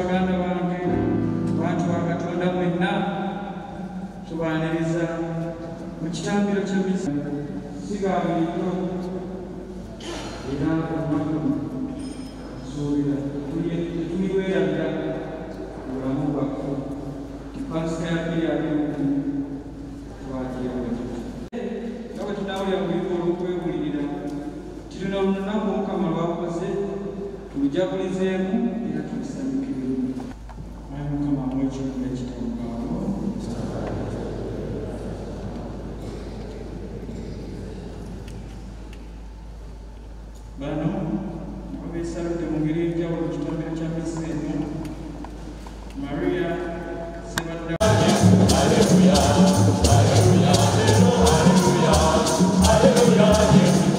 baganda bange bantu ba Katonda mwenna tubaaniriza mu kitambiro ky'emisa sigaabiriro era omwaka suubira tuliwerabira obulamu bwaffe Pasika ya pili aliyoku twajewe nga bwe tunaawulira mu bigo olw'okwebulirira tulina olunaku Mukama lwakoze tulujagulizeemu era tulisanyukiremu. Ayi Mukama amuwe ekirungi ekitawukaawo. Bano nabo beesalidde mu ngeri enjawulo mu kitambiro kya misa eno. Maria Sebadda. Hallelujah, hallelujah, hallelujah, hallelujah, hallelujah.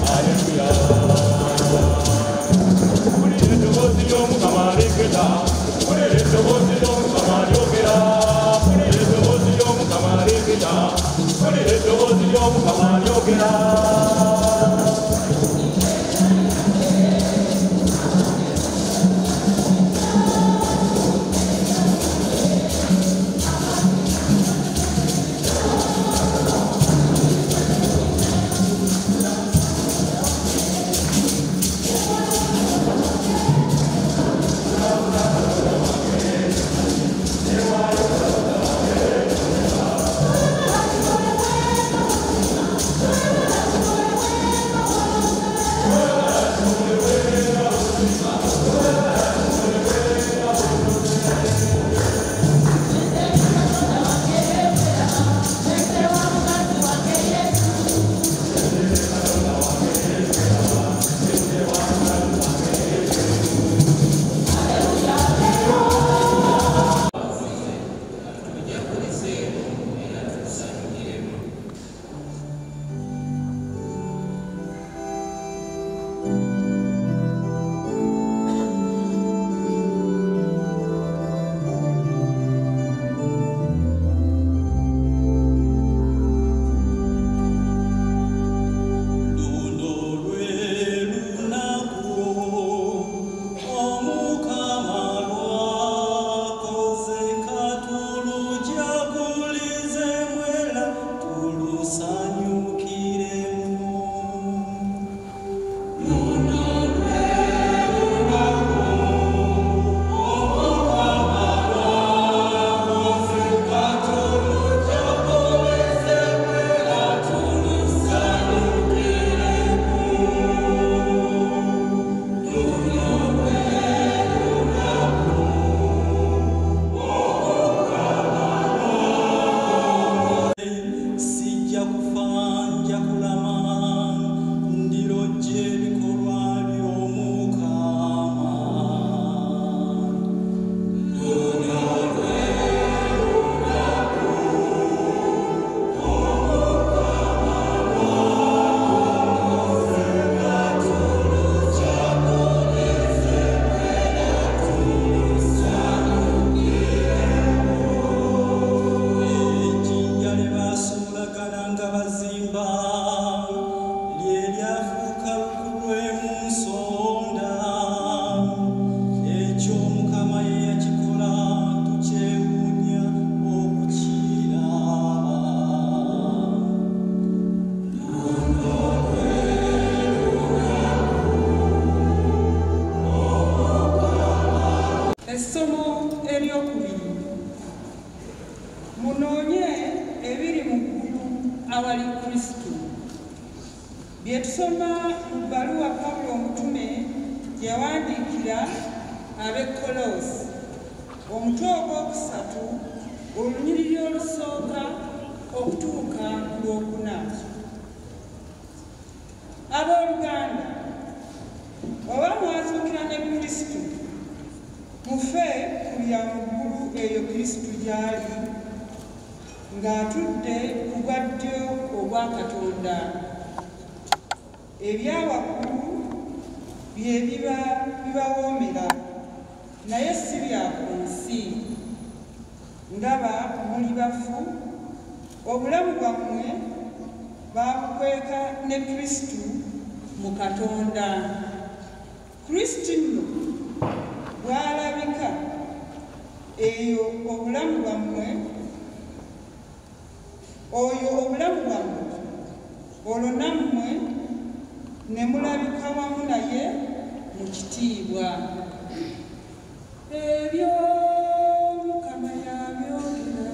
Byetusoma mu bbaluwa Pawulo omutume yawandiikira ab'e Koloosi omutwe ogwokusatu olunyiriri olusooka okutuuka ku lwokuna. Abooluganda, oba mwazuukira ne Kristo, mufe ku bya muggulu eyo Kristo gy'ali ng'atudde ku bwa ddyo obwa Katonda. Ebyawaggulu bye bibawoomera naye si bya ku nsi. Ndaba muli bafu, obulamu bwammwe baabukweka ne Kristo mu Katonda. Kristo nno bw'alabika oyo obulamu bwammwe olwo nammwe ne mulabika wamu naye mu kitiibwa. Ebyo Mukama yabyogera.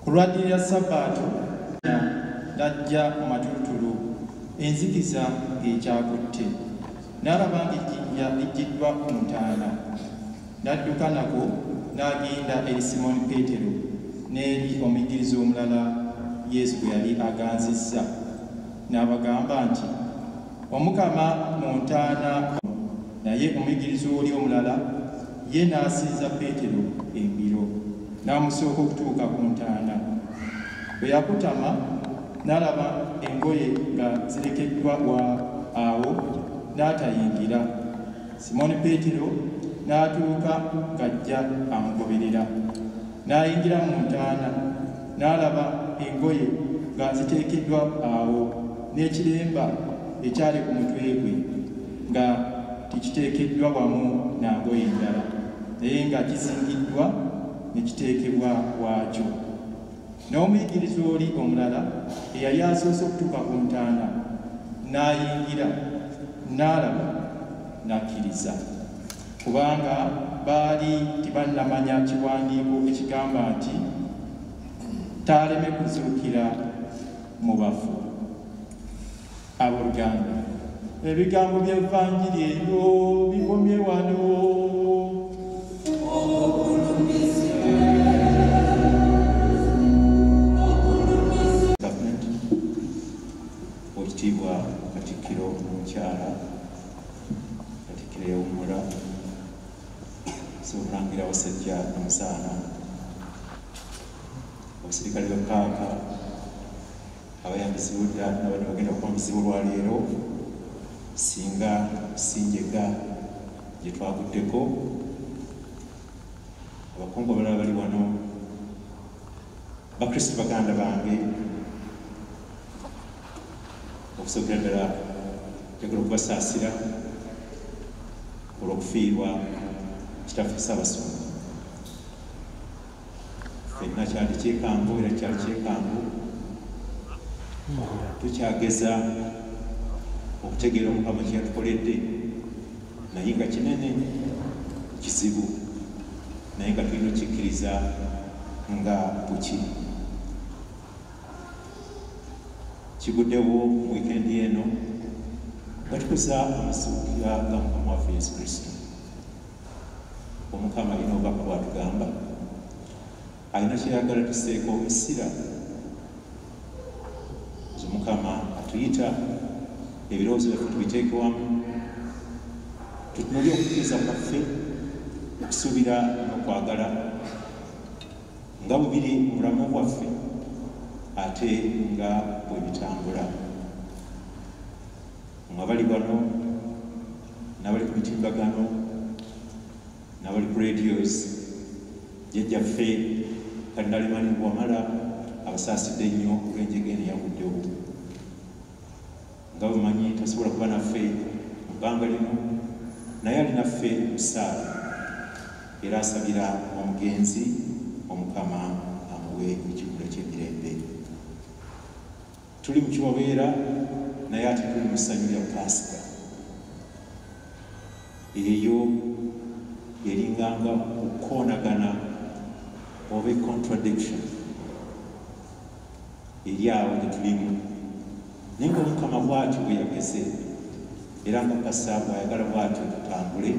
Kulwaddirira Sabbaato najja mu matulutulu enzikiza ng'ekyakutte n'alaba ng'ejjinja lijjiddwa ku ntaana n'adduka nako n'agenda eri Simoni Peetero n'eri omuyigiriza omulala Yesu gwe yali aganzizza n'abagamba nti Omukama mu ntaana, naye omuyigiriza oli omulala ye n'asinza Peetero embiro n'amusooka okutuuka ku ntaana. Bwe yakutama n'alaba engoye nga zirekeddwa awo n'atayingira. Simoni Peetero n'atuuka ng'ajja amugoberera. N'ayingira mu ntaana n'alaba engoye nga ziteekeddwa awo n'ekiremba ekyali ku mutwe gwe nga tikiteekeddwa wamu na ngoye endala, naye nga kizingiddwa ne kiteekebwa wakyo. N'omuyigiriza oli omulala eyali asoose okutuuka ku ntaana n'ayingira n'alaba n'akkiriza, kubanga baali tibannamanya kiwandiiko ekigamba nti taaleme kuzuukira mu bafu. Abooluganda, ebigambo by'Evvanjiri eryo bikomye wano. Ekitiibwa Katikkiro omukyala Katikkiro yawummula Ssebulangira Wasajja Namusaana, abasirikale ba Paaka, abayambisi b'odda n'abadde bagenda okwambisibwa olwaleero, singa sinjega gye twaguddeko, abakungu abalala bali wano, Bakristo baganda bange, okusookera ddala njagala okubasaasira olw'okufiirwa kitaffe Ssaabasumba. Ffenna kyali kyekangu era kyali kyekangu, tukyageza okutegeera Omukama kye yatukoledde, naye nga kinene kizibu, naye nga tulina okukikkiriza nga bukiri. Kiguddewo mu wiikendi eno nga tukuza amasuukira ga Mukama waffe Yesu Kristo. Omukama alina obubaka bw'atugamba, alina kyeyagala tuseeko essira. Omukama atuyita ebirowoozo byaffe tubiteeke wamu, tutunulye okukkiriza kwaffe, okusuubira n'okwagala nga bwe biri mu bulamu bwaffe ate nga bwe bitambula. Nga bali bano n'abali ku mitimbagano n'abali ku radios, jjajjaffe Kardinali Manning Bwamala abasaasidde nnyo olw'enjega eno eyaguddewo. Nga bumanyi tasobola kuba naffe mu bbanga lino, naye ali naffe mu ssaala era asabira omugenzi Omukama amuwe ekigula ky'emirembe. Tuli mu kibobeera naye ate tuli mu ssanyu lya Paasika. Eyo yeringanga okukoonagana oba contradiction eri awo gye tulimu, naye nga Omukama bw'atyo bwe yageze era nga kasa bw'ayagala bw'atyo tutambule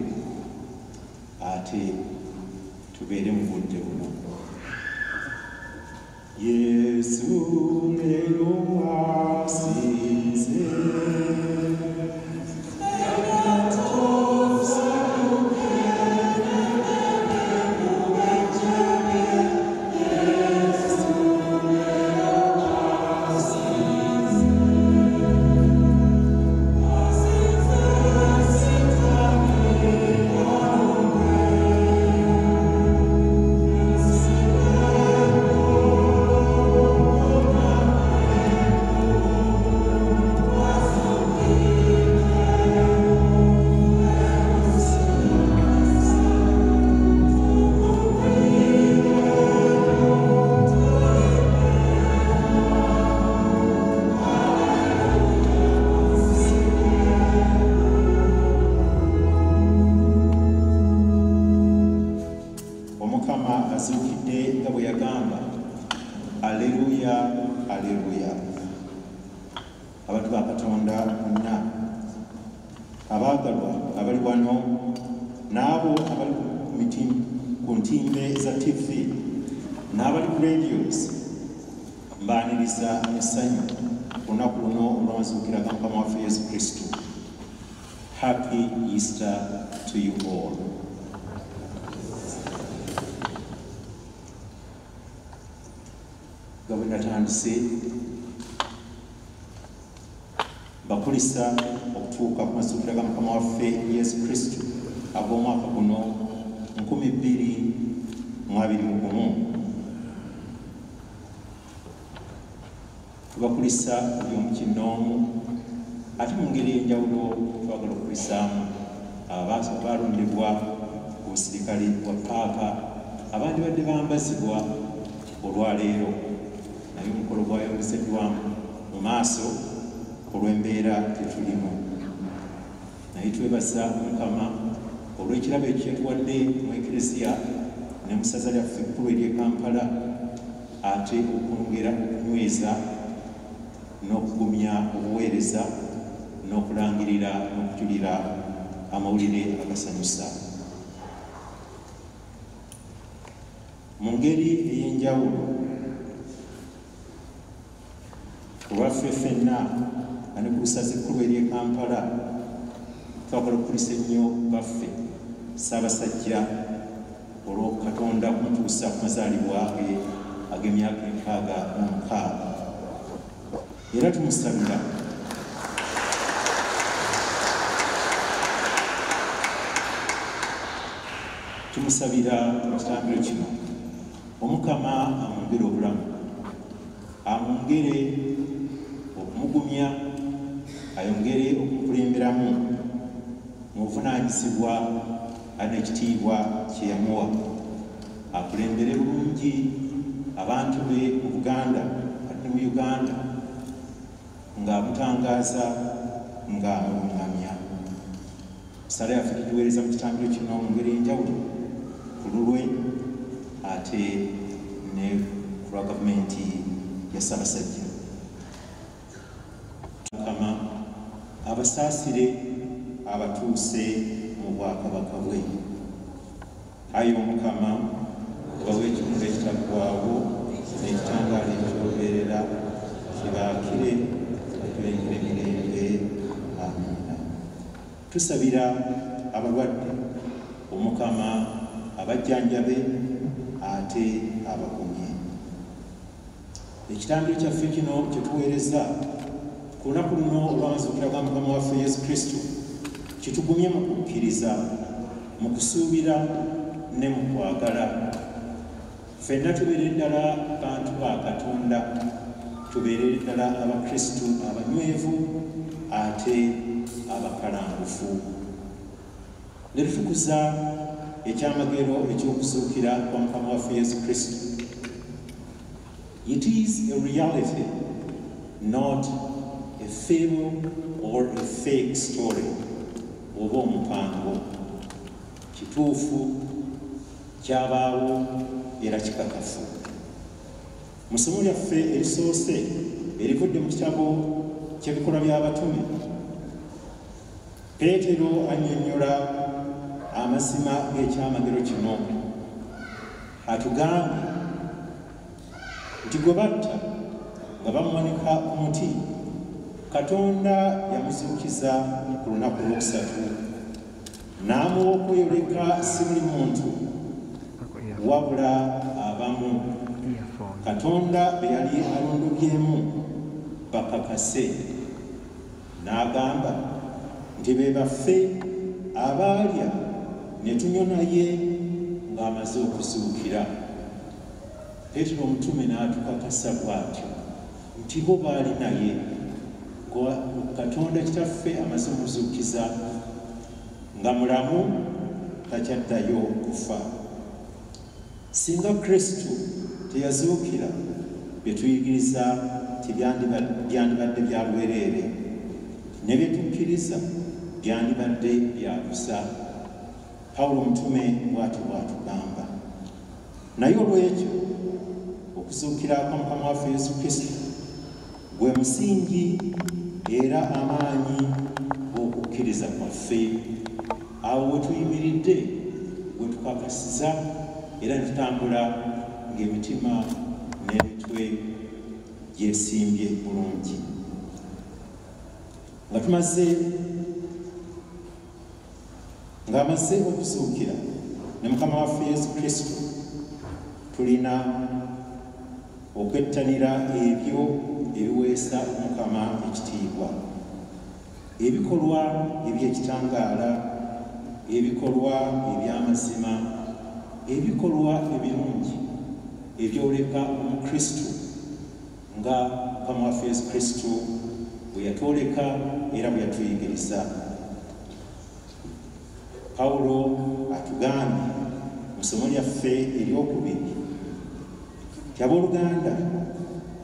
ate tubeere mu budde buno. Yesu leero asinze Happy Easter to you all. Gavana natandise bakulisa okutuuka ku masuukira ga Mukama waffe Yesu Kristo ag'omwaka guno 2021. Tubakulisa buli omu kinnoomu, ate mu ngeri ey'enjawulo twagala okulisaamu abalondebwa ku busirikale bwa paaka abandi badde bambazibwa olwaleero, naye omukolo gwayongezeddwamu mu maaso olw'embeera gyetulimu. Naye twebaza Mukama olw'ekirabo ekyetuwadde mu Eklezia ne mu ssaza lyaffe ekkulu ery'e Kampala, ate okwongera okunyweza n'okugumya obuweereza n'okulangirira n'okujulira amawulire agasanyusa. Mu ngeri ey'enjawulo, olwaffe ffenna nga ne ku lusazi ekkulu ery'e Kampala twagala okukulisa ennyo baffe Ssaabasajja olw'Katonda kumutuusa ku mazaalibwa ge ag'emyaka 66 era tumusabira mu kitambiro kino Omukama amwongere obulamu, amwongere okumugumya ayongere okukulemberamu mu buvunaanyizibwa n'ekitiibwa kye yamuwa, akulembere bulungi abantu be mu Buganda ate mu Uganda ng'amutangaaza ng'amulungamya. Sala yaffe tugiweereza mu kitambiro kino mu ngeri enjawulo ku lulwe ate ne ku lwa gavumenti ya Ssaabasajja. Mukama abasaasire abatuuse mu bwakabaka bwe. Ayi Omukama bawe ekikulu ekitaggwaawo n'ekitangaala eky'olubeerera kibaakire batulengere emirembe. Amiina. Tusabira abalwadde, Omukama abajjanjabe ate abakumye. Ekitambiro kyaffe kino kye tuweereza ku lunaku luno olw'amazuukira ga Mukama waffe Yesu Kristo kitugumye mu kukkiriza, mu kusuubira ne mu kwagala. Ffenna tubeere ddala bantu ba Katonda, tubeere ddala Abakristu abanywevu ate abakalangufu. Ne tutukuza ekyamagero eky'okuzuukira kwa Mukama waffe Yesu Kristo. It is a reality, not a fable or a fake story. Oba omupango kituufu, kyabaawo era kikakafu. Mu ssomo lyaffe erisoose erivudde mu kitabo ky'ebikolwa by'abatume, Peetero annyonnyola amazima g'ekyamagero kino. Atugambye nti gwe batta nga bamumanika ku muti, Katonda yamuzuukiza ku lunaku olwokusatu, n'amuwa okweyoleka si buli muntu wabula abamu Katonda be yali alondobyemu bakakase. N'agamba nti be baffe abaalya ne tunywa naye ng'amaze okuzuukira. Peetero omutume n'atukakasa bw'atyo nti bo baali naye, Katonda kitaffe amaze omuzuukiza nga mulamu, takyaddayo kufa. Singa Kristo teyazuukira, bye tuyigiriza byandibadde bya bwereere, ne bye tukkiriza byandibadde bya busa. Pawulo omutume bw'atyo bw'atugamba. Naye olw'ekyo okuzuukira kwa Mukama waffe Yesu Kristo gwe musingi era amaanyi g'okukkiriza kwaffe. Awo we tuyimiridde, we tukakasiza era ne tutambula ng'emitima n'emitwe gyesimbye bulungi. Ng'amaze okuzuukira ne Mukama waffe Yesu Kristo, tulina okwettanira ebyo ebiweesa Omukama ekitiibwa, ebikolwa eby'ekitangaala, ebikolwa eby'amazima, ebikolwa ebirungi ebyoleka Omukristo nga Mukama waffe Yesu Kristo bwe yatwoleka era bwe yatuyigiriza. Pawulo atugambye mu ssomo lyaffe eryokubiri nti abooluganda,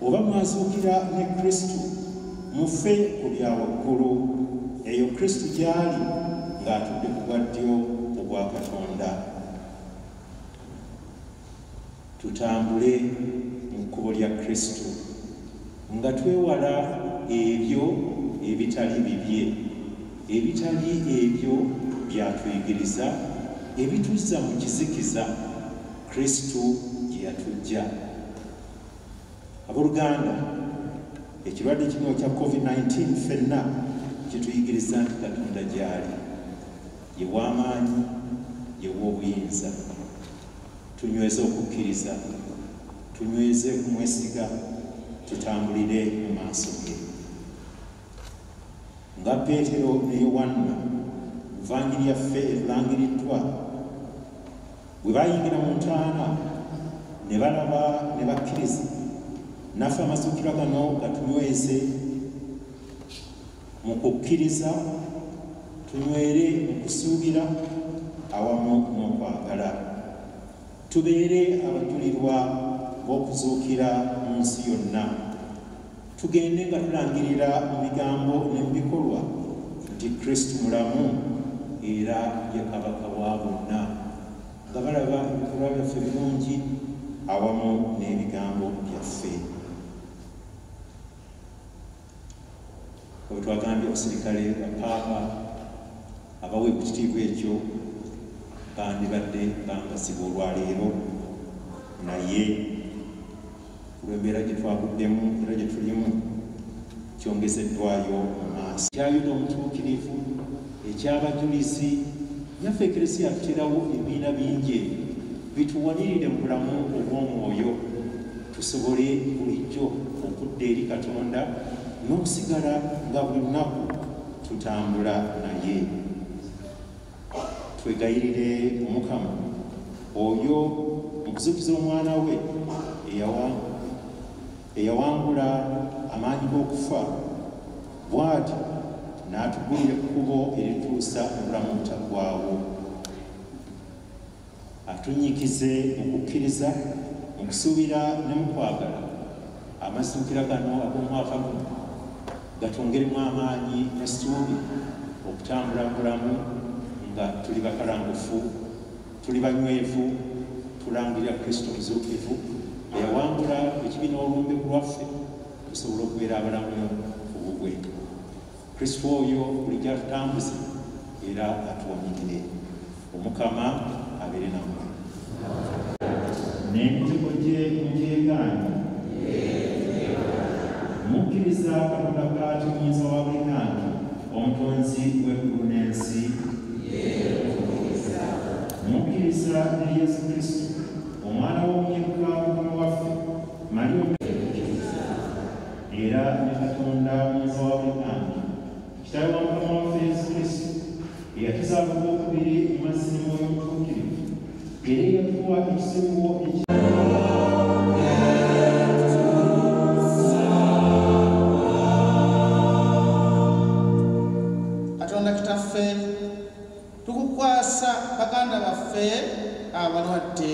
oba mwazuukira ne Kristo, muffe ku bya waggulu, eyo Kristo gy'ali ng'atudde ku bwa ddyo obwa Katonda. Tutambule mu kkubo lya Kristo nga twewala ebyo ebitali bibye, ebitali ebyo byatuyigiriza, ebituzza mu kizikiza Kristo gye yatujja. Abooluganda, ekirwadde kino kya COVID-19 ffenna kituyigiriza nti Katonda gy'ali ye w'amaanyi, ye w'obuyinza. Tunyweze okukkiriza, tunyweze kumwesiga, tutambulire mu maaso ge. Nga Peetero ne Yowanna Evanjiri yaffe erulangiriddwa bwe bayingira mu ntaana ne balaba ne bakkiriza, naffe amazuukiro gano gatunyweze mu kukkiriza, tunywere mu kusuubira awamu n'okwagala, tubeere abajulirwa b'okuzuukira mu nsi yonna, tugende nga tulangirira mu bigambo ne mu bikolwa nti Kristo mulamu era ye kabaka wa bonna, nga balaba ebikolwa byaffe birungi awamu n'ebigambo byaffe. Bwe twagambye abasirikale bapaapa abawa ekitiibwa ekyo bandibadde bambasibwa olwaleero, naye olw'embeera gye twaguddemu era gye tulimu kyongezeddwayo mu maaso. Kyayuna omutuukirivu eky'abajulizi yaffe eklesiya tuterawo ebibiina bingi bituwanirire mu bulamu obw'omwoyo, tusobole bulijjo okudda eri Katonda n'okusigala nga buli lunaku tutambula naye. Twegayirire Omukama oyo mu kuzuukiza omwana we eyawangula amaanyi g'okufa, bw'ati n'atugulira ekkubo erituusa obulamu obutaggwaawo. Atunyikize mu kukkiriza, mu kusuubira ne mu kwagala. Amasinkira gano ag'omwaka guno gatongeremu amaanyi n'essuubi okutambula mu bulamu nga tuli bakalangufu, tuli banywevu, tulangirira Kristo muzuukivu eyawangula ekibi n'olumbe ku lwaffe, tusobola okubeera abalamu ku bubwe. Kristo oyo buli gy'atutambuze era atuwanyirire. Omukama abeere nammwe. N'emitego gye mugyegaanye, mukkiriza Katonda Kaati Muyinza wa buli kantu, omutonzi w'eggulu n'ensi. Mukkiriza ne Yesu Kristo, omwana w'omuyekka Mukama waffe, Maliya era ne Katonda Muyinza wa buli kantu, Kitaawe wa Mukama waffe Yesu Kristo, eyatuzaala okwokubiri mu mazzi ne Mwoyo Omutuukirivu, era eyatuwa ekisibo Katonda Kitaffe, tukukwasa baganda baffe abalwadde,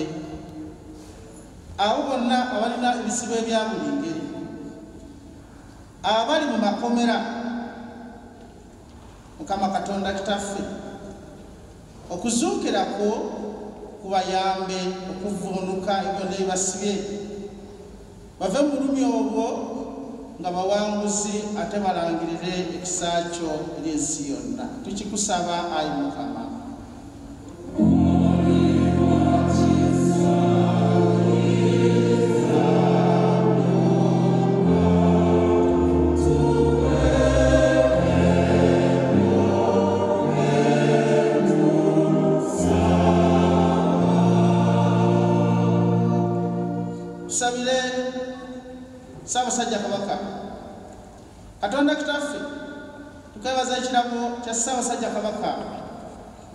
abo bonna abalina ebisibo ebya buli ngeri, abali mu makomera. Mukama Katonda Kitaffe, okuzuukirako kubayambe okuvvuunuka ebyo nebasibye, bave mu bulumi obwo nga bawanguzi ate balangirire ekisa kyo eri ensi yonna. Tukikusaba ayi Mukama. Tusabire Ssaabasajja Kabaka. Katonda Kitaffe, tukebaza ekirabo kya Ssaabasajja Kabaka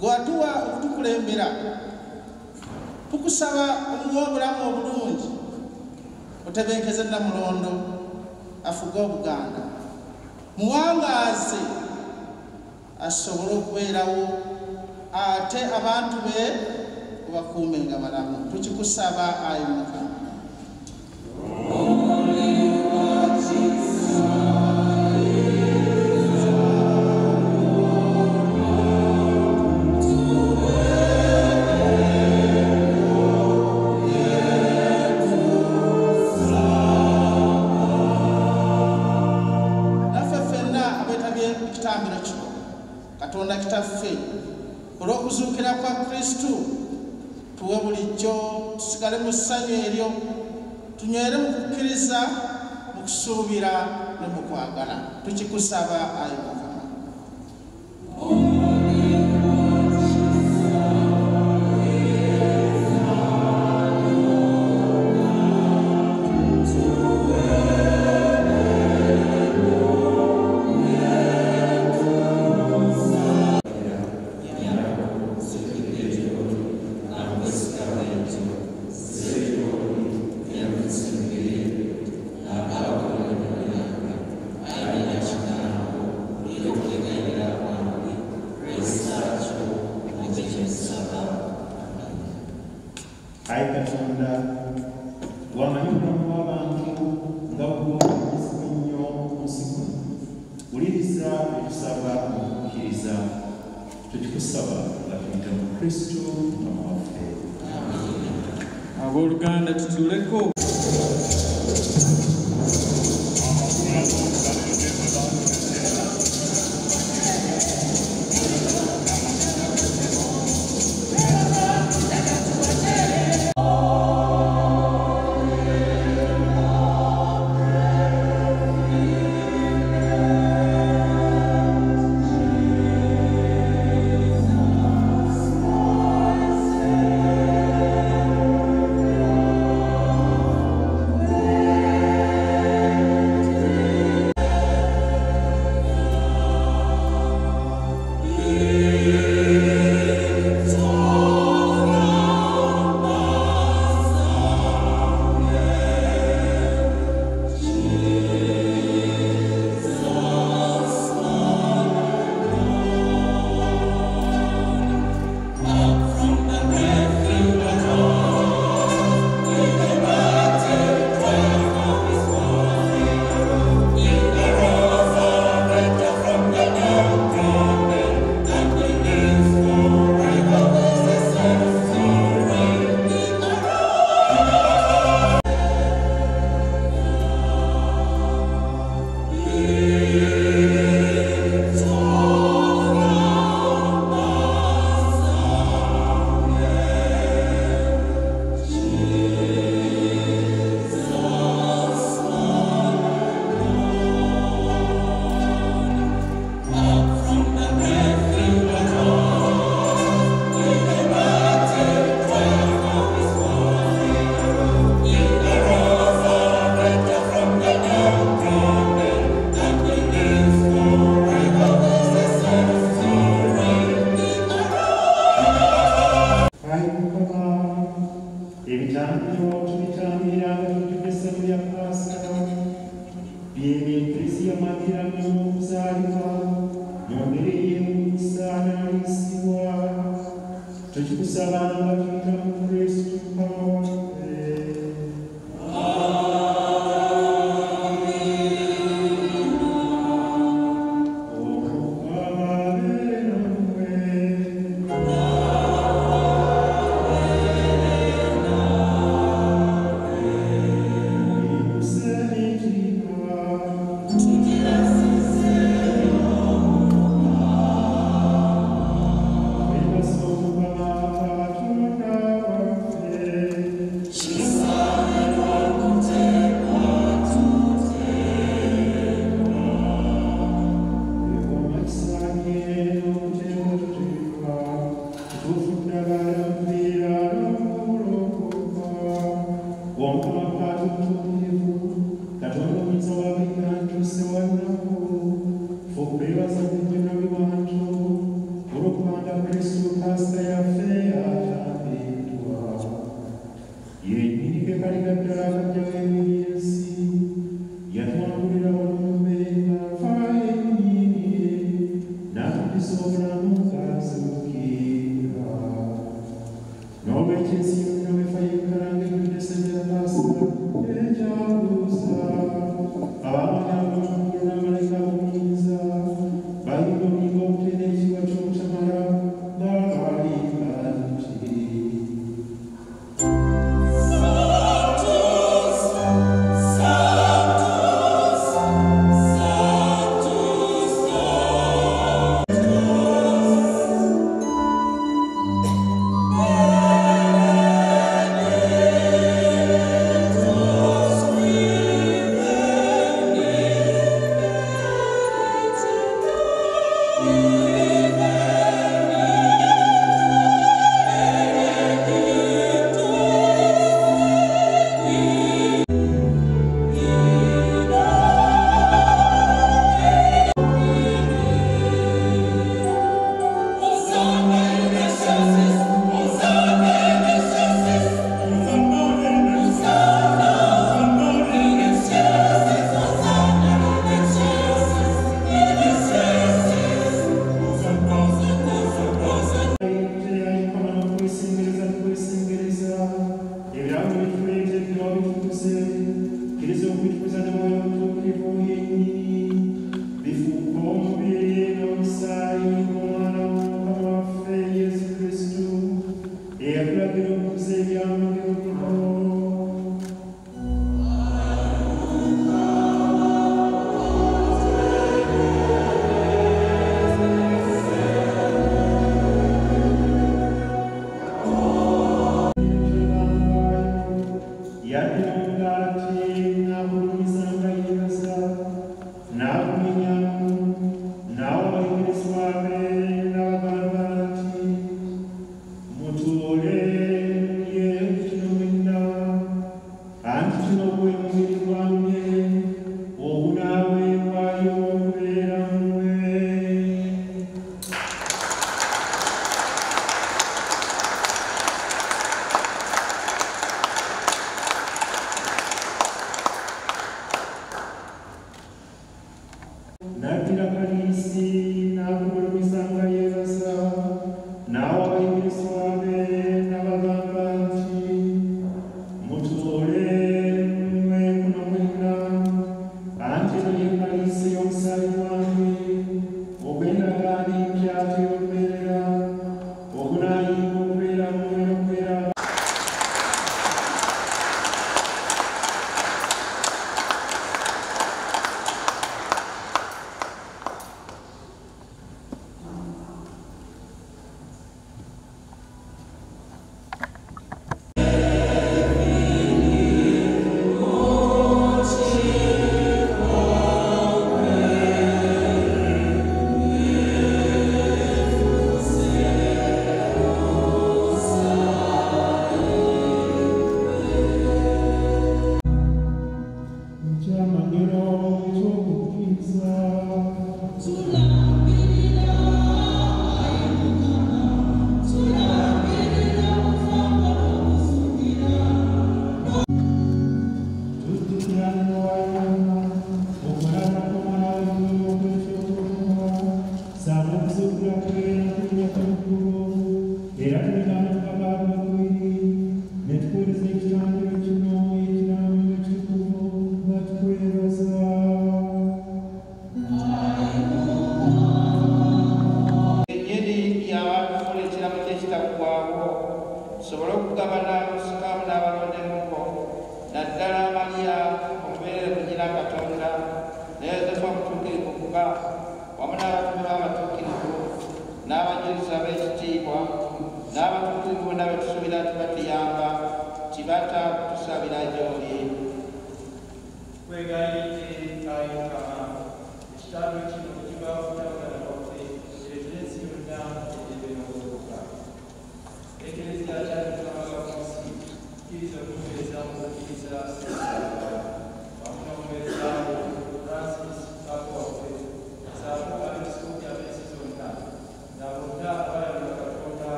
gwatuwa okutukulembera. Tukusaba omuwa obulamu obulungi, otebenkeze Namulondo afuge Obuganda, muwangaaze asobole okubeerawo, ate abantu be obakuumenga balamu. Tukikusaba ayi Mukama. Katonda Kitaffe, olw'okuzuukira kwa Kristo, tuwe bulijjo tusigale mu ssanyu eryo, tunywere mu kukkiriza, mu kusuubira ne mu kwagala. Tukikusaba ayi Mukama. tukkiriza etusaba okukkiriza tukikusaba nga tuyita mu Kristo Mukama waffe. Abooluganda tutuuleko.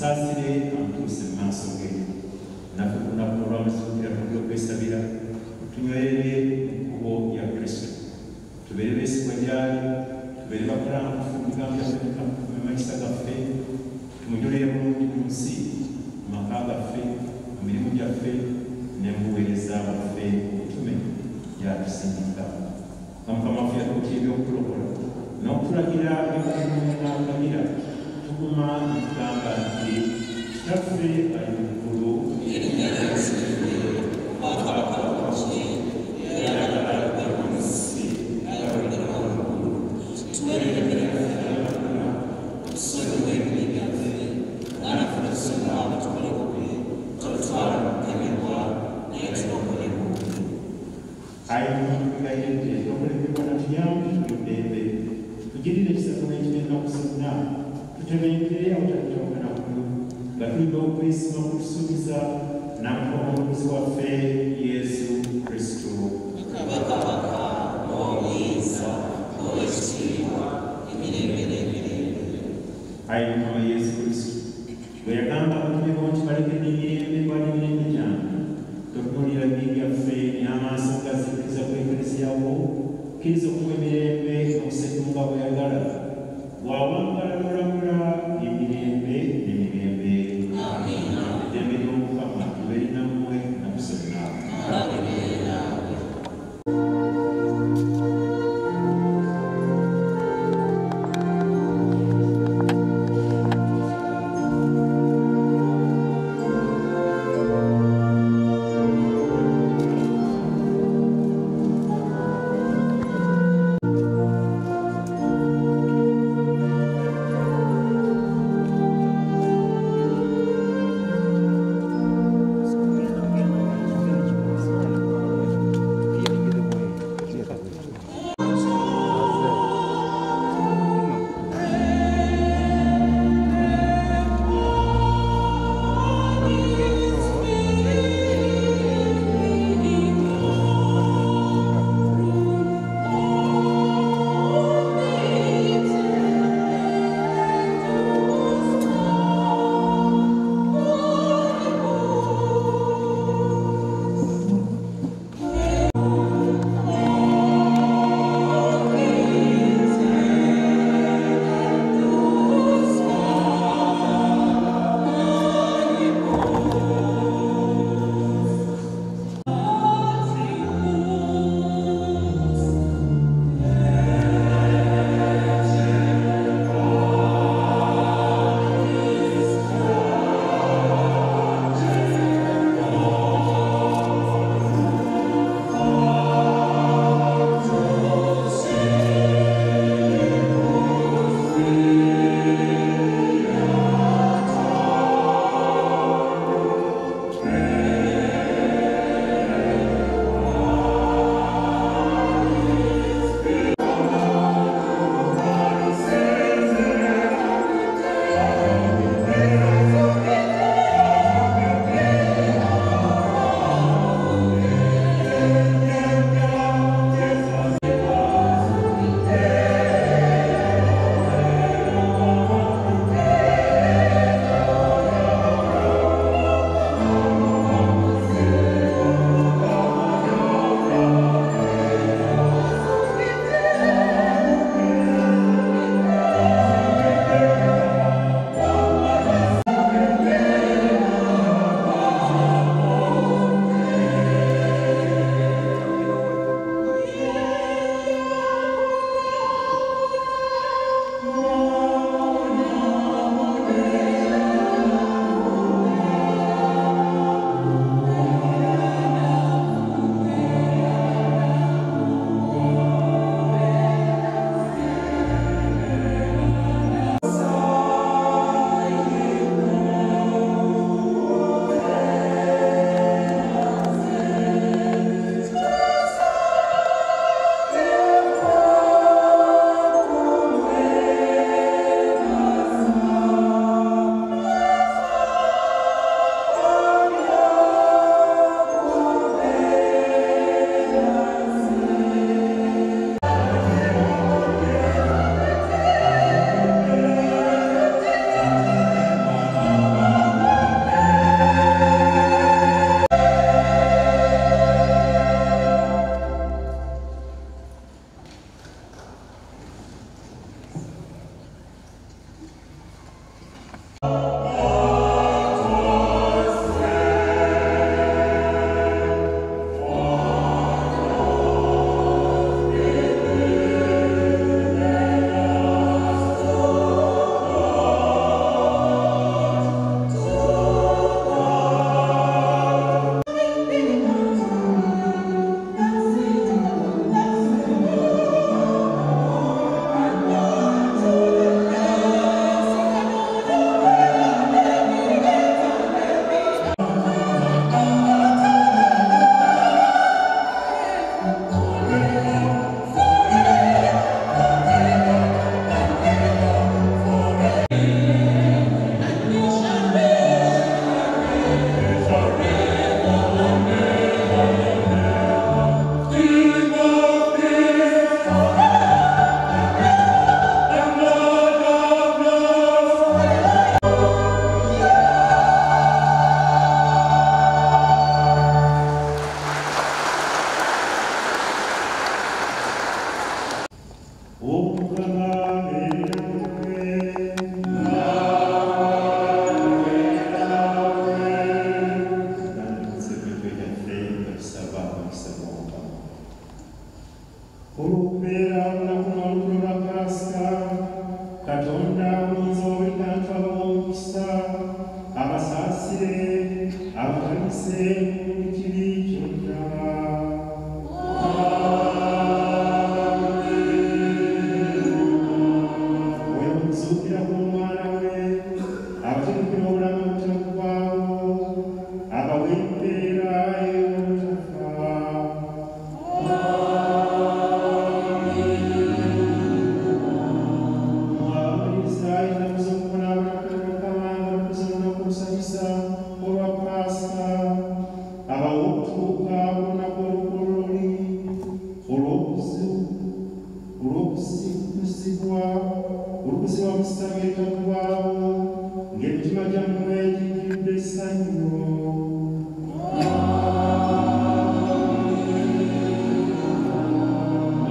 Saasire antuuse mu maaso ge naffe ku lunaku olw'amasukira olw'okwesabira tunywerere mu kkubo lya Kristo tubeere beesigwa gy'ali tubeere bakulangufu bigambo byaffe mu mayisa gaffe tumunyolere bulungi mu nsi mu maka gaffe mu mirimu gyaffe ne mu buweereza bwaffe obutume yatusindika nga mukama waffe yatukutyebya okutulokola n'okutulagira ebyokugamira tuguma nekugamba nti kitaffe ali mu ggulu tugirire ekisatu n'ekigenda kusonna tutebenkere awutatutawukana kuno nga tulina okwesiima kutusuubiza namukola omulokozi waffe yesu kristo ayi mukama yesu kristo bwe yagamba abatume bo nti balekere emirembe kwali emirembe gyange totunuulira bibi byaffe n'amaaso gazikiriza ku eklesiyawo kkiriza okuwa emirembe n'okusetunga bweyagala bw'awangala n'olamula emirembe n'emirembe eddembe ly'omukama libe linammwe nakusonna Katonda oyinza buli kantu abawomukisa abasaasire abakalise mu kibi kyonna. Oyo okuzuukira kw'omwana we abategekera obulamu obutaggwaawo abawa empeera ey'obutafa. Olukuzibwa mu ssabo eritaggwaawo ng'emitima gyammwe gijjudde essanyu.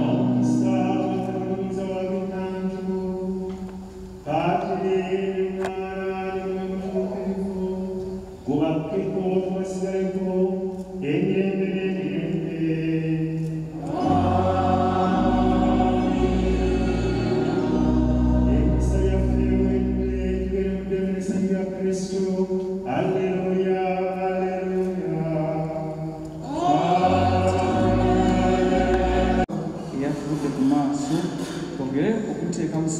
Omukisa oyinza wabinantu Paatire Mwana ne Mutuukirivu gubakkeko tubasigaleko emirembe n'emirembe.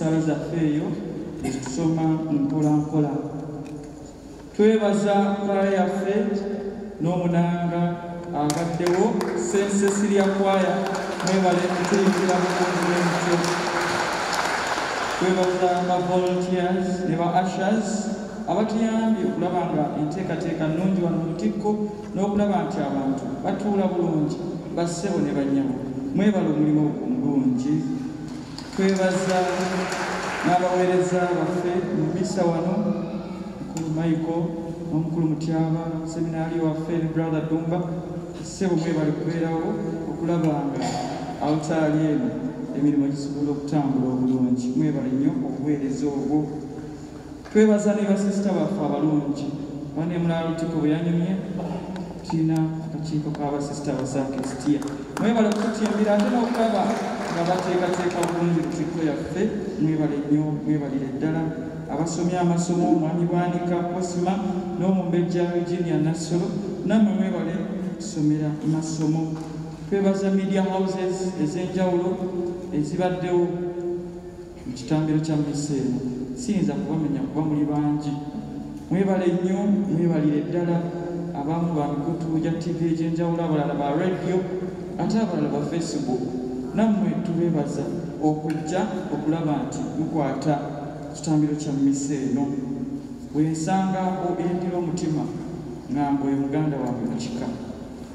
Sala zaffe eyo ezitusoma mpolampola. Twebaza kwaya yaffe n'omunanga agaddewo St. Cecilia kwaya, mwebale kutuyimbira bulungi n'emutyo. Twebaza ba volunteers ne ba ushers abatuyambye okulaba nga enteekateeka nnungi wano mu Lutikko n'okulaba nti abantu batuula bulungi bassebo ne bannyabo. Mwebale omulimu omulungi. Twebaza n'abaweereza baffe mu misa wano, Mukulu Michael n'Omukulu Mutyaba, seminaari waffe ne Brother Dumba. Ssebo mwebale kubeerawo okulaba nga altaali eno emirimu gisobola okutambula obulungi. Mwebale nnyo obuweereza obwo. Twebaza ne basisita baffe abalungi. Wane Mulala Lutikko bwe yanyumye tulina akakiiko k'abasisita abasakristia. Mwebale okututimbira ate n'okulaba nga bateekateeka bulungi Lutikko yaffe. Mwebale nnyo, mwebalire ddala. Abasomya amasomo Mwami Bwanika Cosima n'Omumbejja Virginia Nassolo, nammwe mwebale kusomera masomo. Twebaza media houses ez'enjawulo ezibaddewo mu kitambiro kya misa eno. Siyinza kubamenya kuba muli bangi. Mwebale nnyo, mwebalire ddala. Abamu ba mikutu gya TV egy'enjawulo, abalala ba radio, ate abalala ba Facebook. Nammwe tubeebaza okujja okulaba nti mukwata kitambiro kya misa eno. Bwensanga oyindira omutima ngamba oyo muganda wange mu kika.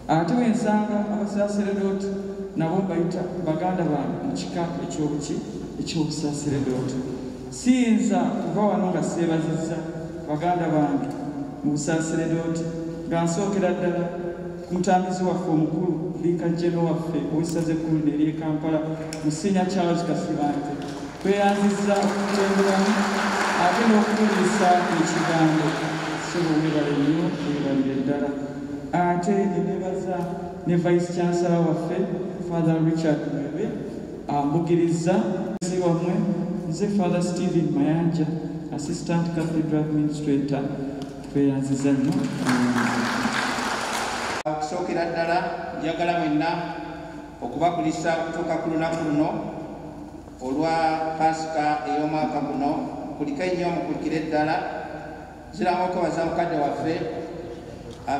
Ate bwensanga abasaseredooti nabo bayita baganda bange mu kika ekyobusaseredooti. Siyinza kuva wano nga seebazizza baganda bange mu busaseredooti nga nsookera ddala ku mutambizi waffe omukulu Vicar General waffe ow'essaza ekkulu n'ery'e Kampala, Musinya Charles Kasibante. Tweyanzizza okutemberamu ate n'okubuliisa ekigambo. Ssebo mwebale nnyo, mwebalire ddala. Ate nebaza ne Vice Chancellor waffe Father Richard Mwebe ambugiriza wammwe. Nze Father Stephen Mayanja, Assistant Cathedral Administrator. Tweyanziza nnyo. Okusookera ddala njagala mwenna okubakulisa okutuuka ku lunaku luno olwa Pasika ey'omwaka guno. Kuliko ennyo mukulikire ddala. Ziranga okwebaza mukadde waffe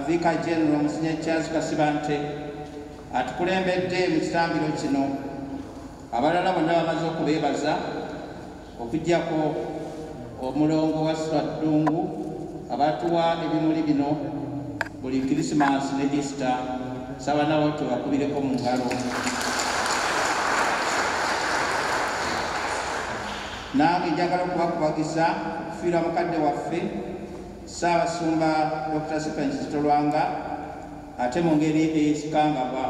Vicar General Musinya Charles Kasibante atukulembedde mu kitambiro kino. Abalala bonna bamaze okubeebaza okuggyako omulongo wa Swadungu abatuwa ebimuli bino buli Christmas ne Easter. Saba nabo tubakubireko mu ngalo. Nange njagala okubakubagiza okufiira mukadde waffe Ssaabasumba Dr. Stephen Kizito Lwanga, ate mu ngeri ey'ekikangabwa.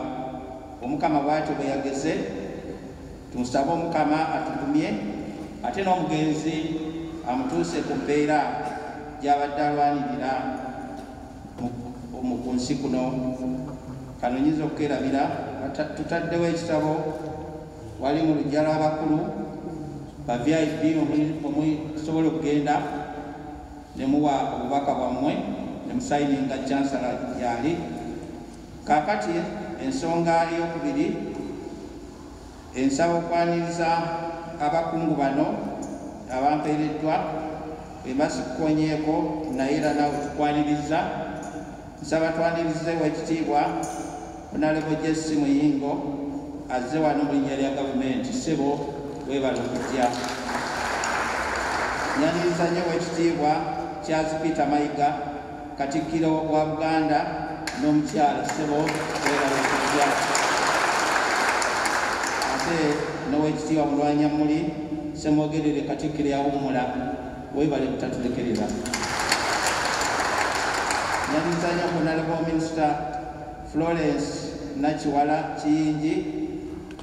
Omukama bw'atyo bwe yageze, tumusabe Omukama atugumye ate n'omugenzi amutuuse ku mbeera gy'abadde alwanirira ku nsi kuno. Kano nyinza okukerabira, tutaddewo ekitabo wali mu luggya lw'abakulu ba VIP omusobola okugenda ne muwa obubaka bwammwe ne musayininga chancellor yali. Kaakati ensonga ey'okubiri, ensaba okwaniriza abakungu bano abampeereddwa bemasikonyeeko naye era naawe tukwaniriza. Nsaba twanirize Oweekitiibwa Honorable Jesse Muyingo azze wano mu linnya lya gavumenti. Ssebo weebala okujja. Nyaniriza nnyo Oweekitiibwa Charles Peter Mayiga Katikkiro wa Buganda n'omukyala. Ssebo weebala okujja. Ate n'Oweekitiibwa Mulwanyammuli Ssemwogerere Katikkiro yawummula, weebale butatulekerera. Nyaniriza nnyo Honorable Minister Florence Nakiwala Kiyingi,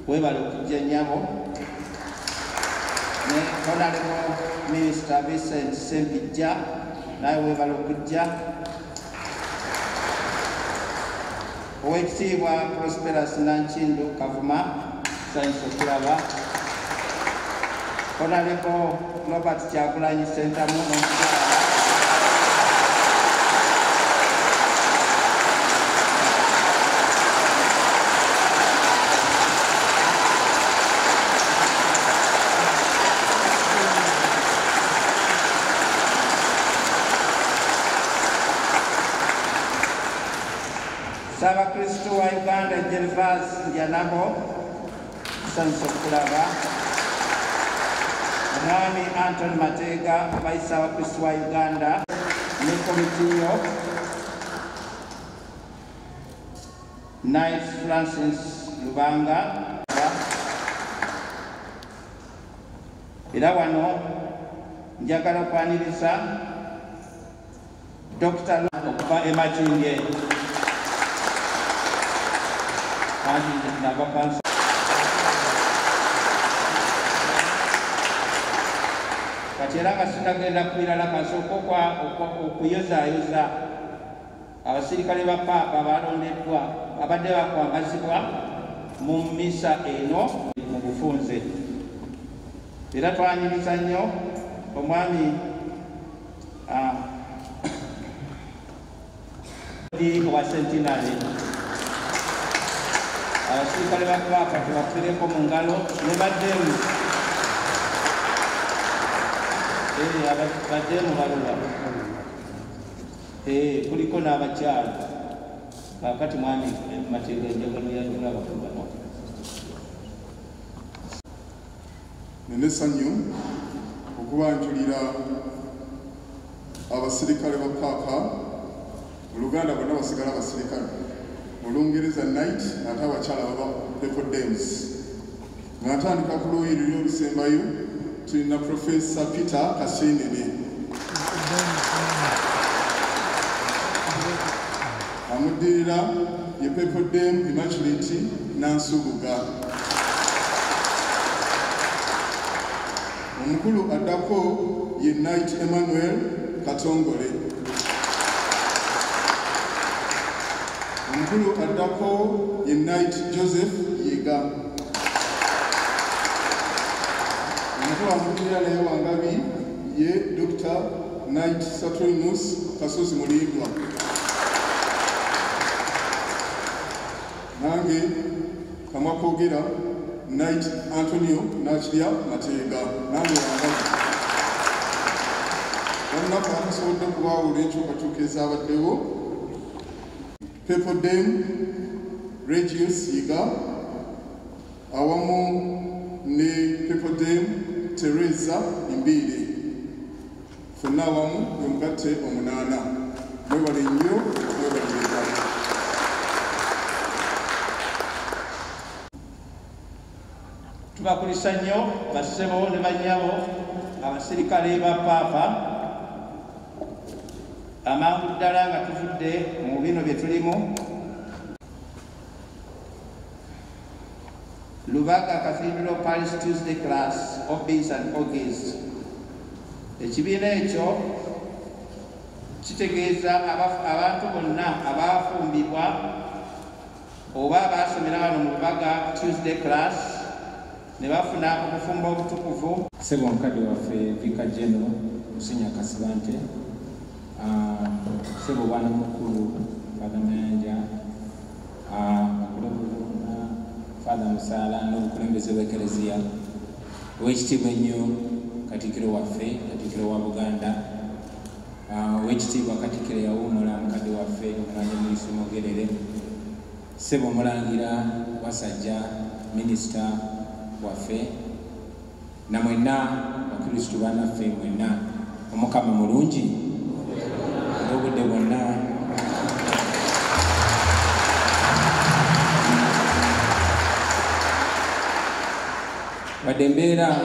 weebale okujja nnyabo. Ne Honorable Minister Vincent Sembijja, naye weebale okujja. Oweekitiibwa Prosperous Nankindu Kavuma, nsanyusa okulaba. Honorable Robert Kyagulanyi Ssentamu n'omukyala. Ssaabakristu wa Uganda Gervas Njanabo, nsanyusa okulaba. Omwami Anthony Mateega, Ssaabakristu wa Uganda ne komitiyo. Knight Francis Lubanga. Era wano njagala okwaniriza Dr. okuva e Makindye. Kati era nga sinagenda ku birala, kasooka okuyozaayoza abasirikale ba Paapa abalondeddwa abadde bakwambazibwa mu mmisa eno mu bufunze. Era twaniriza nnyo omwami wa Centenary. Abasirikale ba Paapa tubafireko mu ngalo ne baddemu. Baddemu balula. Kuliko n'abakyala. Kaakati mwami Mateega enjagalo yagula abakulu bano. Nene essanyu okubanjulira abasirikale ba Paapa. Mu Luganda bonna basigala abasirikale. Mu Lungereza Knight ate abakyala baba Purple Dames. Nga ntandika ku luuyi luli olusembayo tulina Professor Peter Kaseenene. Amuddirira ye Purple Dame Immaculate Nansubuga. Omukulu addako ye Knight Emmanuel Katongole. Omukulu addako ye Knight Joseph Yega. Omukulu amuddirira naye wangabi ye Dr. Knight Saturnus Kasozi Mulindwa. Nange kamwa koogera Knight Antonio Nakirya Mateega. Nange wangabi olunaku atasobodde okubaawula enkyukakyuka ezabaddewo. Purple Dame Regius Yiga awamu ne Purple Dame Teresa Imbire. Ffenna awamu bwe mugatte 8. Mwebale nnyo, mwebaliriza. Tubakulisa nnyo bassebo ne bannyabo abasirikale ba Paapa. Amangu ddala nga tuvudde mu bino bye tulimu. Lubaga Cathedral Parish Tuesday Class, Obis and Ogis. Ekibiina ekyo kitegeeza abantu bonna abaafumbibwa oba abaasomera wano mu Lubaga Tuesday Class ne bafuna obufumbo obutukuvu. Sebo mukadde waffe Vicar General Musinya Kasibante, Sebo bwana mukulu Father Mayanja, Father Musala n'obukulembeze bw'Eklezia, Oweekitiibwa ennyo Katikkiro waffe, Katikkiro wa Buganda, Oweekitiibwa Katikkiro yawummula mukadde waffe Omulangira Mulisa Mugerere, Sebo Omulangira Wasajja Minisita waffe, na mwenna Bakristu bannaffe mwenna, Omukama mulungi obudde bwonna. Wadde embeera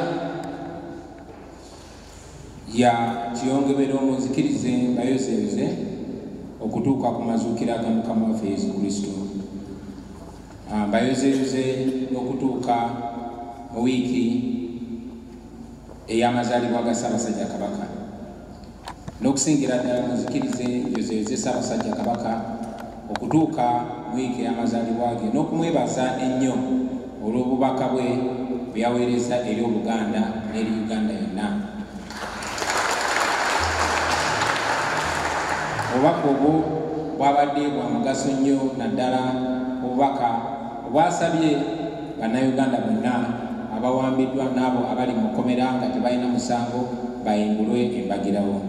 ya kiyongebero munzikirize mbayozeyoze okutuuka ku mazuukira ga Mukama waffe Yesu Kristo. Mbayozeyoze n'okutuuka mu wiiki ey'amazaalibwa ga Ssaabasajja Kabaka, n'okusingira ddala munzikirize yozeyoze Ssaabasajja Kabaka okutuuka mu wiiki ey'amazaalibwa ge, n'okumwebaza ennyo olw'obubaka bwe byaweereza eri Obuganda n'eri Uganda yonna. Obubaka obwo bwabadde bwa mugaso nnyo, naddala obubaka obwasabye bannayuganda bonna abawambiddwa n'abo abali mu kkomera nga tebalina musango bayimbulwe embagirawo.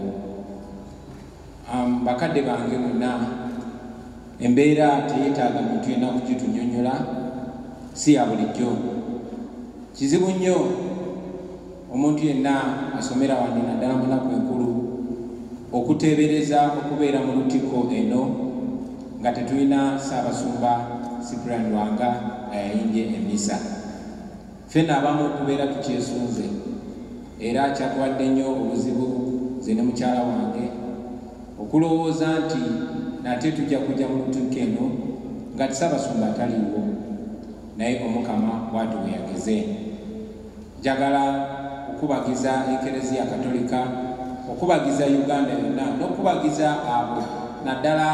Bakadde bange mwenna, embeera teyeetaaga muntu yenna kugitunyonnyola, si ya bulijjo. Kizibu nnyo omuntu yenna asomera wano naddala mu nnaku enkulu okuteebereza okubeera mu lutikko eno nga tetulina Ssaabasumba Cyprian Lwanga ayayimbye emmisa. Ffenna abamu tubeera tukyesunze, era kyatuwadde nnyo obuzibu nze ne mukyala wange okulowooza nti nate tujja kujja mu lutikko eno nga Ssaabasumba ataliiwo, naye Omukama bw'ati bwe yageze. Njagala okubagiza Eklezia Katolika, okubagiza Uganda yonna, n'okubagiza abo naddala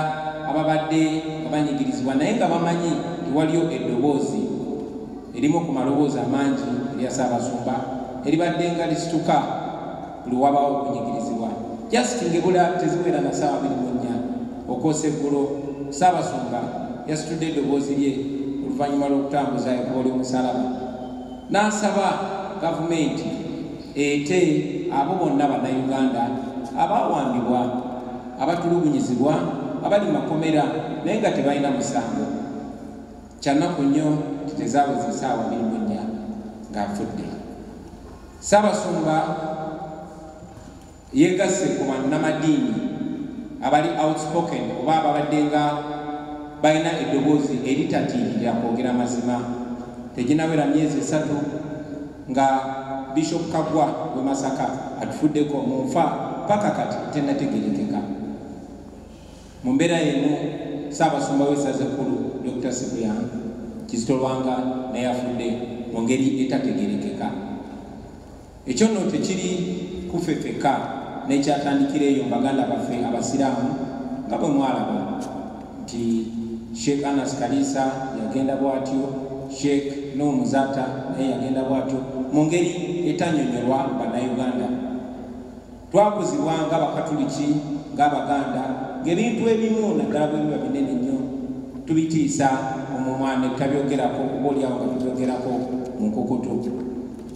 ababadde abanyigirizibwa naye nga bamanyi nti waliyo eddoboozi erimu ku maloboozi amangi erya Ssaabasumba eribadde nga lisituka buli wabaawo okunyigirizibwa. Just ng'ebula teziwera na ssaawa 24 okwosa eggulo, Ssaabasumba yasitudde eddoboozi lye oluvannyuma lw'okutambuza ekkubo ly'omusalaba n'asaba gavumenti ete abo bonna bannayuganda abaawambibwa, abatulugunyizibwa, abali makomera naye nga tebalina musango. Kyannaku nnyo titezaaweza essaawa 24 ng'afudde. Ssaabasumba yeegasse ku bannamadiini abali outspoken oba ababadde nga balina eddoboozi eritatiirira kwogera mazima. Teginawera myezi 3 nga Bishop Kagwa we Masaka atufuddeko mu nfa paka kati tennategerekeka. Mu mbeera emu Ssaabasumba w'essaza ekkulu Dr. Cyprian Kizito Lwanga naye afudde mu ngeri etategerekeka. Ekyo nno tekiri kufefeka n'ekyatandikira eyo Baganda baffe Abasiraamu nga bwe mwalaba nti Sheikh Anas Kalisa yagenda bw'atyo, Sheikh Nuhu Muzata naye yagenda bw'atyo mu ngeri etanyonyolwa bannayuganda. Twakuzibwa ng'Abakatuliki ng'Abaganda ng'ebintu ebimu naddala bwe biba binene nnyo tubitiisa omumwa ne tutabyogerako oba olyawo nga tubyogerako mu nkokoto.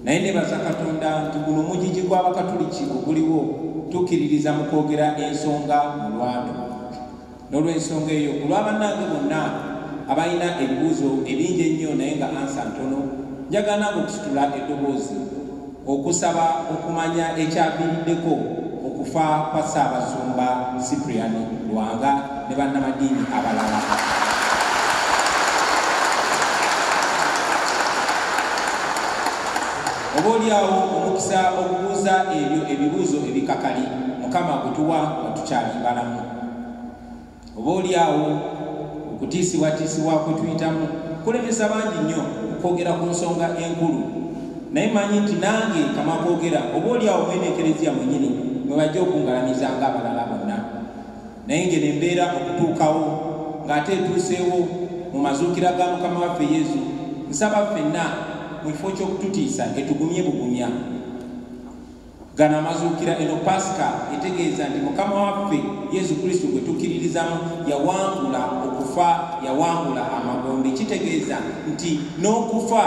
Naye nebaza Katonda nti guno omugigi gw'Abakatuliki oguliwo tukkiririza mu kwogera ensonga mu lwatu. N'olw'ensonga eyo ku lw'abannange bonna abalina ebibuuzo ebingi ennyo naye nga ansa ntono, njagala nange okusitula eddoboozi okusaba okumanya ekyaviiriddeko okufa kwa Ssaabasumba Cyprian Lwanga ne bannamadiini abalala. Oba olyawo omukisa okubuuza ebyo ebibuuzo ebikakali Mukama gutuwa nga tukyali balamu. Oba olyawo okutiisibwatiisibwa kwe tuyitamu kulemesa bangi nnyo okwogera ku nsonga enkulu, naye manyi nti nange kama kwogera oba olyawo mwene Eklezia mwennyini mwe bajja okungalamiza ng'abalala bonna. Naye ngeno embeera okutuukawo ng'ate etuuseewo mu mazuukira ga Mukama waffe Yesu, nsaba ffenna mu kifo ky'okututiisa etugumye bugumya. Gano amazuukira eno Pasika etegeeza nti Mukama waffe Yesu Kristo gwe tukkiririzamu yawangula okufa, yawangula amagombe. Kitegeeza nti n'okufa,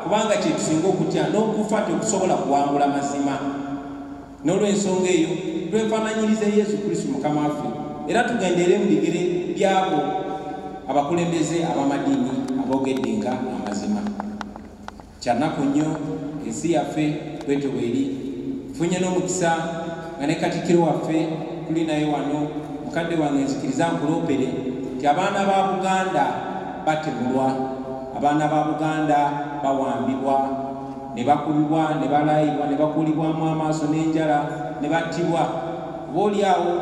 kubanga kye tusinga okutya, n'okufa tekusobola kuwangula mazima. N'olw'ensonga eyo twefaananyirize Yesu Kristo Mukama waffe, era tugendere mu bigere byabo abakulembeze ab'amadiini aboogeddenga amazima. Kyanaku nnyo ensi yaffe bwetyo bweri. Funye n'omukisa nga ne Katikkiro waffe tuli naye wano, mukadde wange nzikiriza nkuloopere nti abaana ba Buganda batemulwa, abaana ba Buganda bawambibwa, ne bakubibwa, ne balayibwa, ne bakuulibwamu amaaso n'enjala, ne battibwa. Oboolyawo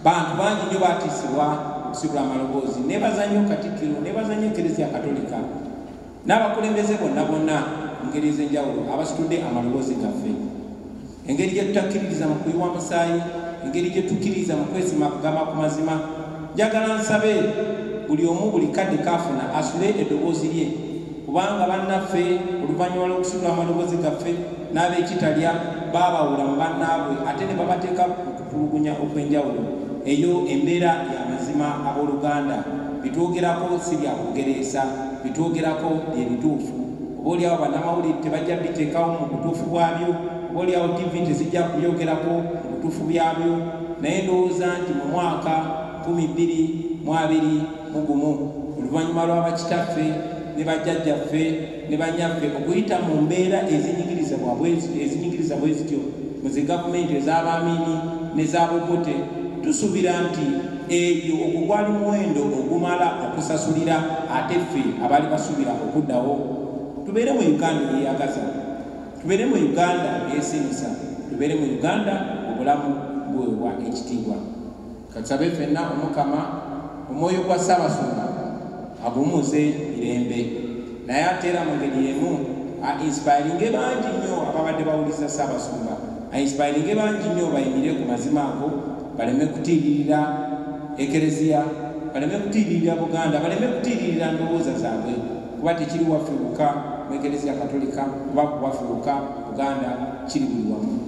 bantu bangi nnyo baatiisibwa okusibula amaloboozi. Neebaza nnyo Katikkiro, neebaza nnyo Eklezia Katolika n'abakulembeze bonna bonna mu ngeri ez'enjawulo abasitudde amaloboozi gaffe. Engeri gye tutakkiririza mu kuyiwa musaayi, engeri gye tukkiririza mu kwesimagama ku mazima. Njagala nsabe buli omu buli kadde kaafuna asule eddoboozi lye, kubanga bannaffe oluvannyuma lw'okusibula amaloboozi gaffe n'ab'ekitalya baabawula mu bannaabwe ate ne babateeka mu kupulugunya okw'enjawulo. Eyo embeera y'amazima abooluganda. Bitwogerako si bya kugereesa, bitwogerako bye bituufu. Oboolyawo bannamawulire tebajja biteekawo mu butuufu bwabyo, oboolyawo TV tezijja kubyogerako mu butuufu byabyo, naye ndowooza nti mu mwaka 2021 oluvannyuma lw'abakitaffe ne bajjajjaffe ne banyaffe okuyita mu mbeera ezinyigiriza bwe zityo mu zi gavumenti ez'abaamiini n'ez'abogote, tusuubira nti ebyo ogwo gwali muwendo ogumala okusasulira ate ffe abaali basuubira okuddawo. Tubeere mu Uganda eyeyagaza, tubeere mu Uganda eyesinisa, tubeere mu Uganda obulamu buweebwa ekitiibwa. Katsabe ffenna Omukama omwoyo gwa Ssaabasumba agumuze mirembe, naye ate era mu ngeri emu ainsipayiringe bangi nnyo ababadde bawuliza Ssaabasumba, ainsipayiringe bangi nnyo bayimire ku mazima ago, baleme kutiiririra Eklezia, baleme kutiiririra Buganda, baleme kutiiririra ndowooza zaabwe, kuba tekiri waffe wokka mu Eklezia Katolika, kuba waffe wokka Buganda kiri buli wamu.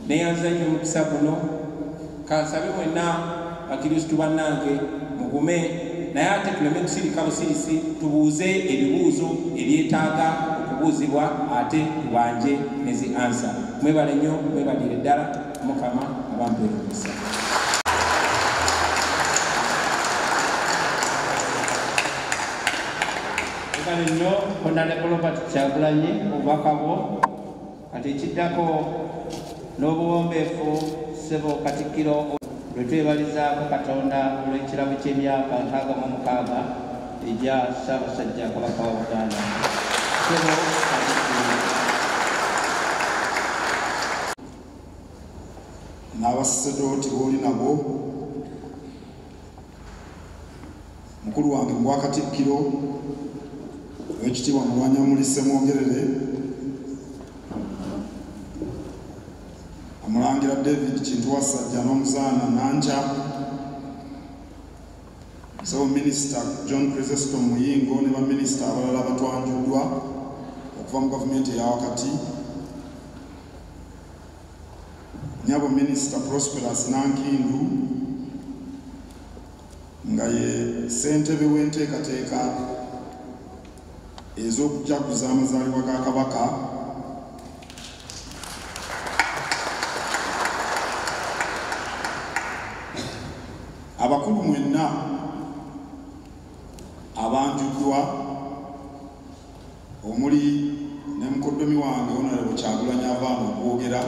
Neyanza nnyo omukisa guno, kansabe mwenna bakristu bannange mugume, naye ate tuleme kusirika busirisi, tubuuze ebibuuzo ebyetaaga okubuuzibwa ate tubanje ne zi ansa. Mwebale nnyo, mwebalire ddala. Mukama abampeere omukisa. Kale nnyo Honorable Robert Kyagulanyi obubaka bwo. Kati ekiddako n'obuwombeefu ssebo Katikkiro lwe twebalizaako Katonda olw'ekirabo ky'emyaka 66 egya Ssaabasajja Kabaka wa Buganda. Ssebo Katikkiro. N'abasasedooti b'oli nabo, mukulu wange mu Bwakatikkiro Oweekitiibwa Mulwanyammuli Ssemwogerere, Omulangira David Kintu Wasajja n'Omuzaana Nanja, Ssebo Minisita John Chrysostom Muyingo ne baminisita abalala abatwanjuddwa okuva mu gavumenti eya wakati, Nyabo Minisita Prosperous Nankindu nga ye ssentebe w'enteekateeka ez'okujaguza amazaalibwa ga Kabaka, abakulu mwenna abanjuddwa omuli ne mukoddomi wange Honorable Kyagulanyi avaana okwogera,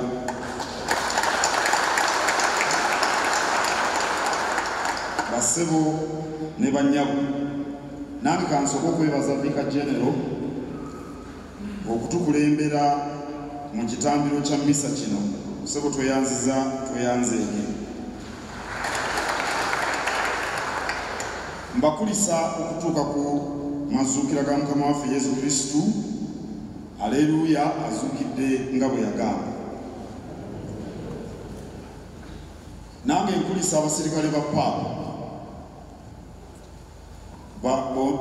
bassebo ne bannyabo, nange kansooka okwebaza Vicar General okutukulembera mu kitambiro kya mmisa kino. Ssebo tweyanziza, tweyanzeege. Mbakulisa okutuuka ku mazuukira ga Mukama waffe Yesu Kristu. Aleluya, azuukidde nga bwe yagamba. Nange nkulisa abasirikale ba Paapa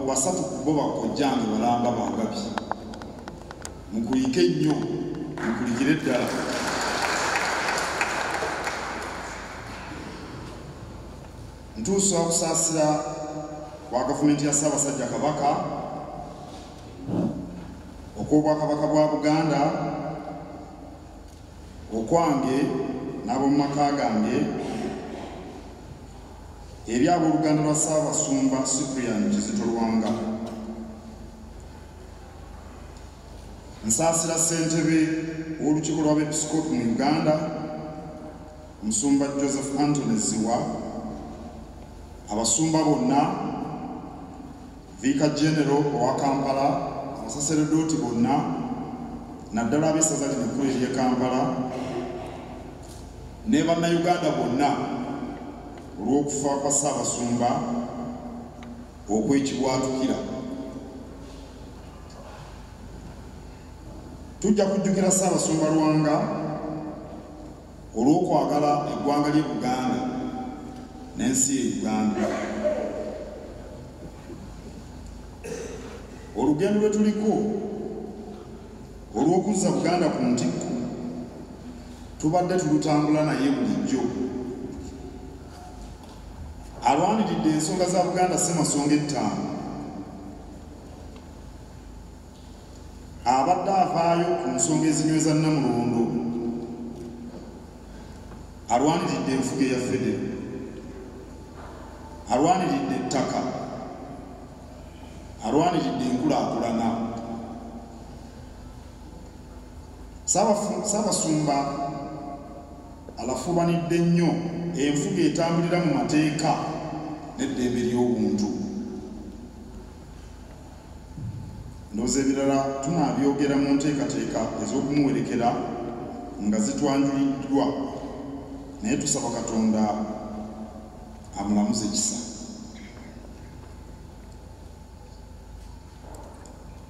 basatu ku bo bakojjange balamba bangabye. mukulike nnyo mukulikire ddala. Ntuusa okusaasira kwa gavumenti ya Ssaabasajja Kabaka okw'Obwakabaka bwa Buganda okwange n'ab'omu maka gange eri ab'oluganda lwa Ssaabasumba Cyprian Kizito Lwanga. Nsaasira ssentebe w'olukiiko lw'Abeepisikoopi mu Uganda Musumba Joseph Anthony Ziwa, abasumba bonna, Vicar General owa Kampala, abasaseredooti bonna, naddala ab'essaza lino ekkulu ery'e Kampala, ne bannayuganda bonna olw'okufa kwa Ssaabasumba okw'ekibwatukira. Tujja kujjukira Ssaabasumba Lwanga olw'okwagala eggwanga ly'e Buganda n'ensi ye Uganda. Olugendo lwe tuliko olw'okuzza Buganda ku ntikko tubadde tulutambula naye bulijjo. Alwaniridde ensonga za Buganda si masonga ettaano. Abadde avaayo ku nsonga ezinyweza Namulondo. Alwaniridde enfuga eya Federo. Alwaniridde ettaka. Alwaniridde enkulaakulana. Ssaabasumba alafubanidde nnyo enfuga etambulira mu mateeka n'eddembe ly'obuntu. Ndowooza ebirala tunaabyogera mu nteekateeka ez'okumuwerekera nga zitwanjuliddwa, naye tusaba Katonda amulamuze kisa.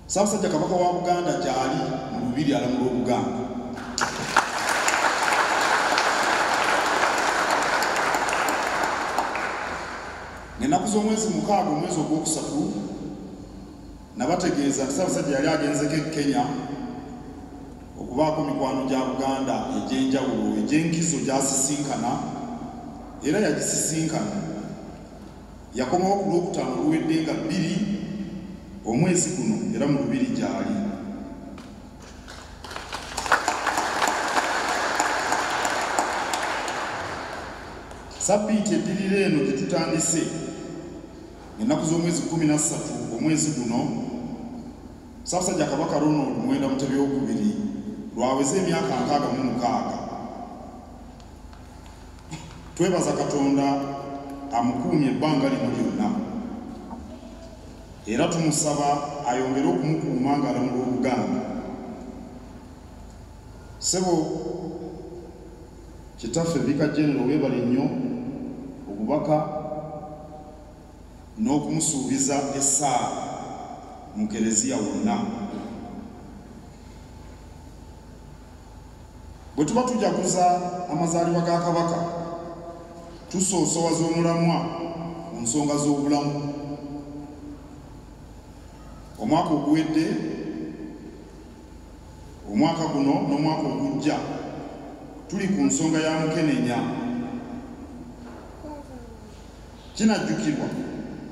Ssaabasajja Kabaka wa Buganda gy'ali mu Lubiri alamula Obuganda. Ennaku z'omwezi 6 omwezi ogwokusatu nabategeeza nti Ssaabasajja yali agenzeko e Kenya okubaako mikwano gya Buganda egy'enjawulo egy'enkizo gy'asisinkana, era yagisisinkana. Yakomawo ku Lwokutaano oluwedde nga 2 omwezi guno era mu Lubiri gy'ali. Sabbiiti eddirira eno gye tutandise ennaku z'omwezi 13 omwezi guno, Ssaabasajja Kabaka Ronald Muwenda Mutebi II lwaweze emyaka 66. Twebaza Katonda amukuumye ebbanga lino lyonna, era tumusaba ayongere okumukuuma ng'alamula Obuganda. Ssebo Kitaffe Vicar General weebale nnyo obubaka n'okumusuubiza essaawa mu Kereziya wonna. Bwe tuba tujaguza amazaalibwa ga Kabaka tusoosowaza omulamwa ku nsonga z'obulamu. Omwaka oguwedde, omwaka guno n'omwaka ogujja tuli ku nsonga ya Mukenenya. Kinajjukirwa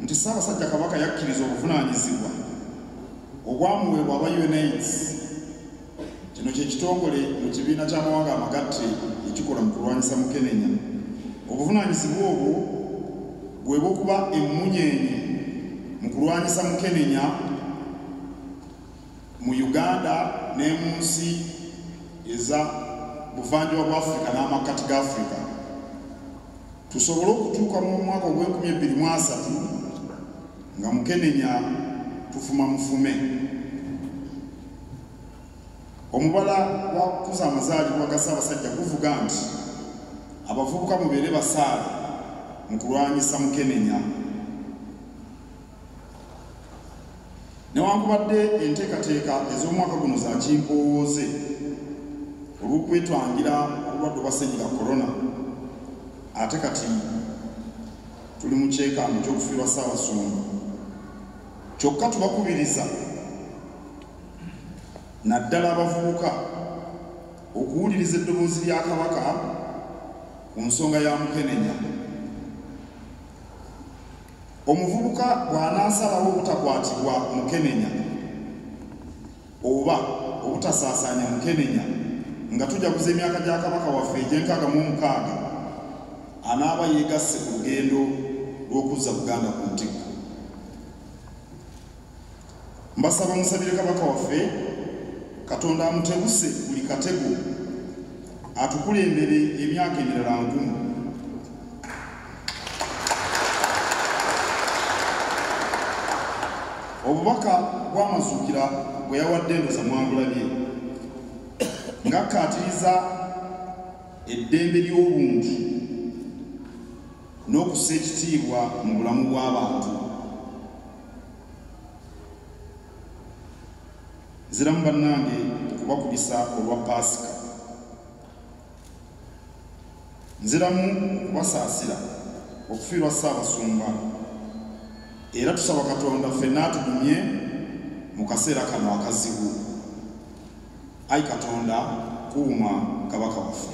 nti Ssaabasajja Kabaka yakkiriza obuvunaanyizibwa obwamuweebwa aba UNAIDS. Kino kye kitongole mu kibiina ky'amawanga amagatte ekikola mu kulwanyisa Mukenenya. Obuvunaanyizibwa obwo bwe bw'okuba emmunyeenye mu kulwanyisa Mukenenya mu Uganda ne mu nsi eza buvanjuba bwa Afrika n'amakkati ga Afrika. Tusobole okutuuka mu mwaka ogw'2023 nga Mukenenya tufuma mufume. Omubala gwa kukuza amazaalibwa ga Ssaabasajja guvuga nti abavubuka mubeere basaale mu kulwanyisa Mukenenya. Newankubadde enteekateeka ez'omwaka guno za kinkowooze olw'okwetwangira obulwadde bwa ssennyiga korona, ate kati tuli mu kyekaano ky'okufiirwa Ssaabasumba. Kyokka tubakubiriza naddala abavubuka okuwuliriza eddoboozi lya kabaka ku nsonga ya Mukenenya. Omuvubuka bw'anaasalawo obutakwatibwa Mukenenya oba obutasaasaanya Mukenenya nga tujaguza emyaka gya kabaka waffe egy'enkaaga anaaba yeegasse ku lugendo lw'okuzza Buganda ku ntikko. Mbasaba musabire kabaka waffe Katonda amutebuse buli katego atukulembere emyaka emirala nkumu. Obubaka bw'amazuukira bwe yawadde Ndoza Mwangulabye ng'akkaatiriza eddembe ly'obuntu n'okussa ekitiibwa mu bulamu bw'abantu. Nziramu bannange okubakubisa olwa Paasika. Nziramu okubasaasira okufiirwa Ssaabasumba, era tusaba Katonda ffenna atugumye mu kaseera kano akazibu. Ayi Katonda kuuma kabaka waffe.